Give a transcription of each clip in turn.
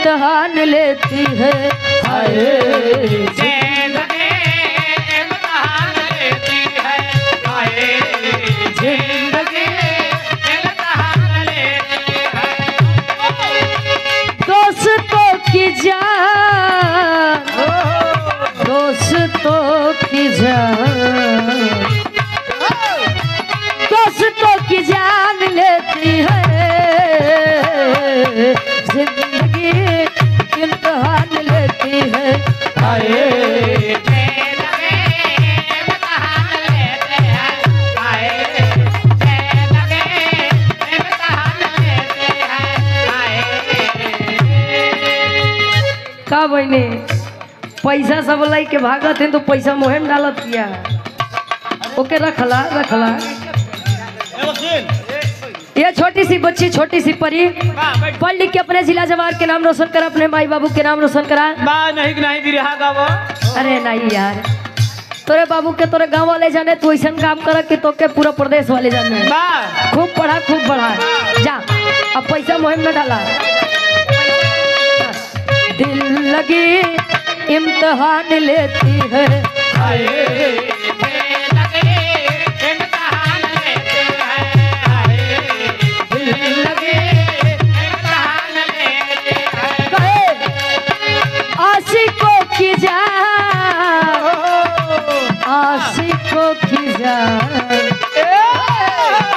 इम्तिहान लेती है। हाय जिंदगी इम्तिहान लेती है। हाय जिंदगी इम्तिहान लेती है। दोस्तों की जान, दोस्तों की जान, दोस्तों की जान लेती है। जिंदगी इम्तिहान लेती है। हाय जिंदगी इम्तिहान लेते हैं। हाय जिंदगी इम्तिहान लेते हैं। हाय का बहने पैसा सब लाई के भागत है तो पैसा मोहे में डालत किया। ओके रखला रखला। ये छोटी सी बच्ची, छोटी सी परी पढ़ लिख के अपने जिला जवार के नाम रोशन करा, अपने माई बाबू के नाम रोशन करा। नहीं बिरहा गावो। अरे नहीं यार, तोरे बाबू के तोरे गांव वाले जाने, तू ऐसा काम कर कि तो के पूरा प्रदेश वाले जाने। खूब पढ़ा खूब पढ़ा। जा अब पैसा मुहिम में डाला। दिल लगी इम्तिहान लेती है। हाय जिंदगी इम्तिहान लेते हैं। हाय जिंदगी इम्तिहान लेते हैं। कहे आशिकों की जान, आशिकों की जान,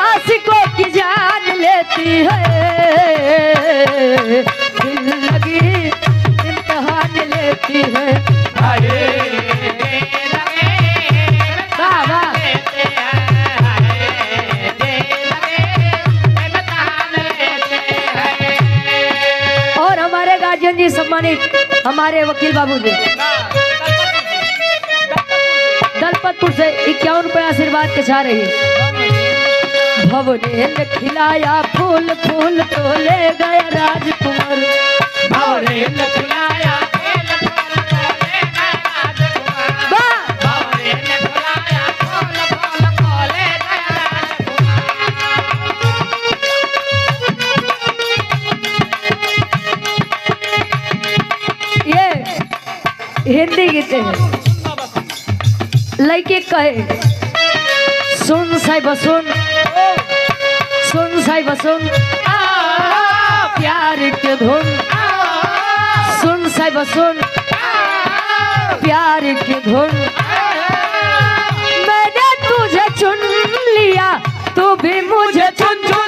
आशिकों की जान लेती है। दिल लगी इम्तिहान लेती है। हाय जिंदगी बाबा लेते हैं। हाय जिंदगी इम्तिहान लेते हैं। और हमारे गार्जियन जी सम्मानित हमारे वकील बाबू जी दलपतपुर से 51 रुपये आशीर्वाद के चाह रही। भवने ने खिलाया फूल फूल तो ले गया राजकुमार। भवरे न खिलाया फूल फूल तो ले गया राजकुमार। भवरे न खिलाया फूल फूल तो ले गया राजकुमार। ये हिंदी गीत है। लड़के कहे सुन साहिब सुन, सुन साहिब सुन प्यार के धुन। सुन साहिब सुन प्यार की धुन। मैंने तुझे चुन लिया, तू भी मुझे चुन चुन